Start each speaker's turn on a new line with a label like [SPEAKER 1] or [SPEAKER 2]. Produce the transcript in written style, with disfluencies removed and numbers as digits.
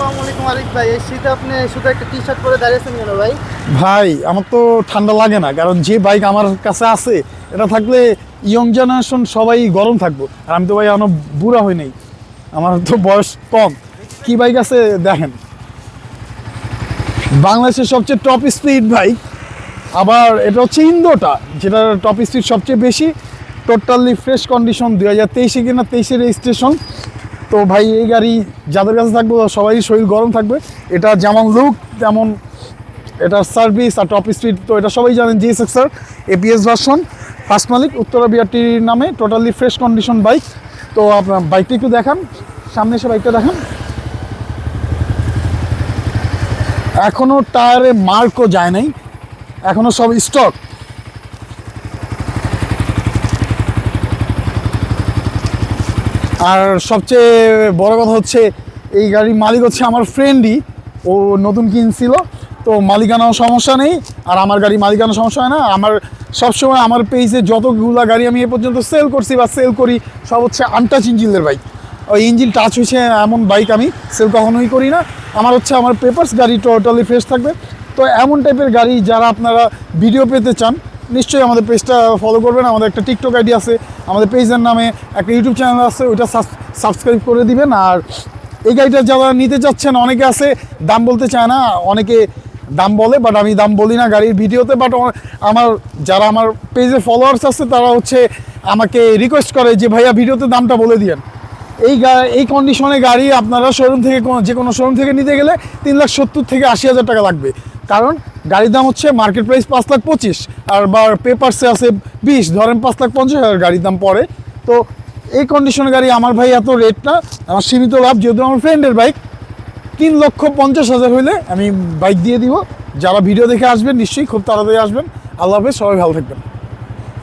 [SPEAKER 1] আসসালামু আলাইকুম আরিফ ভাই। এই শীতে আপনি শুধু একটা টি শার্ট পরে দাঁড়িয়েছেন কেন ভাই?
[SPEAKER 2] ভাই আমার তো ঠান্ডা লাগে না, কারণ যে বাইক আমার কাছে আছে এটা থাকলে ইয়ং জেনারেশন সবাই গরম থাকবো। আর আমি তো ভাই এখনো বুড়া হই নাই, আমার তো বয়স কম। কি বাইক আছে দেখেন, বাংলাদেশের সবচেয়ে টপ স্পিড বাইক। আবার এটা হচ্ছে ইন্দোটা, যেটা টপ স্পিড সবচেয়ে বেশি। টোটালি ফ্রেশ কন্ডিশন, 2023 কিনা 23 রেজিস্ট্রেশন। তো ভাই এই গাড়ি যাদের কাছে থাকবে সবাই শরীর গরম থাকবে। এটা যেমন লুক তেমন এটা সার্ভিস আর টপ স্পিড তো এটা সবাই জানেন। GSX-R ABS ভার্সন, ফার্স্ট মালিক উত্তরা বিআরটির নামে, টোটালি ফ্রেশ কন্ডিশন বাইক। তো আপনার বাইকটা একটু দেখান, সামনে এসে বাইকটা দেখান। এখনো টায়ারে মার্কও যায় নাই, এখনো সব স্টক। আর সবচেয়ে বড় কথা হচ্ছে এই গাড়ির মালিক হচ্ছে আমার ফ্রেন্ডই, ও নতুন কিনছিল। তো মালিকানাও সমস্যা নেই, আর আমার গাড়ি মালিকানা সমস্যা হয় না। আমার সবসময় আমার পেজে যতগুলো গাড়ি আমি এ পর্যন্ত সেল করছি বা সেল করি সব হচ্ছে আনটাচ ইঞ্জিনের বাইক। ওই ইঞ্জিন টাচ হয়েছে এমন বাইক আমি সেল কখনোই করি না। আমার হচ্ছে আমার পেপারস গাড়ি টোটালি ফ্রেশ থাকবে। তো এমন টাইপের গাড়ি যারা আপনারা ভিডিও পেতে চান নিশ্চয়ই আমাদের পেজটা ফলো করবেন। আমাদের একটা টিকটক আইডি আছে, আমাদের পেজের নামে একটা ইউটিউব চ্যানেল আছে, ওইটা সাবস্ক্রাইব করে দিবেন। আর এই গাড়িটা যারা নিতে চাচ্ছেন, অনেকে আছে দাম বলতে চায় না, অনেকে দাম বলে, বাট আমি দাম বলি না গাড়ির ভিডিওতে। বাট যারা আমার পেজে ফলোয়ার্স আছে তারা হচ্ছে আমাকে রিকোয়েস্ট করে যে ভাইয়া ভিডিওতে দামটা বলে দিয়েন। এই কন্ডিশনে গাড়ি আপনারা শোরুম থেকে যে কোনো শোরুম থেকে নিতে গেলে 3,70,000 থেকে 80,000 টাকা লাগবে। কারণ গাড়ির দাম হচ্ছে মার্কেট প্রাইস 5,25,000, আর পেপারসে আছে 20, ধরেন 5,50,000 গাড়ির দাম পড়ে। তো এই কন্ডিশনের গাড়ি আমার ভাই এত রেট না, আমার সীমিত লাভ। যেহেতু আমার ফ্রেন্ডের বাইক, 3,50,000 হইলে আমি বাইক দিয়ে দিব। যারা ভিডিও দেখে আসবেন নিশ্চয়ই খুব তাড়াতাড়ি আসবেন। আল্লাহ হাফেজ, সবাই ভালো থাকবেন।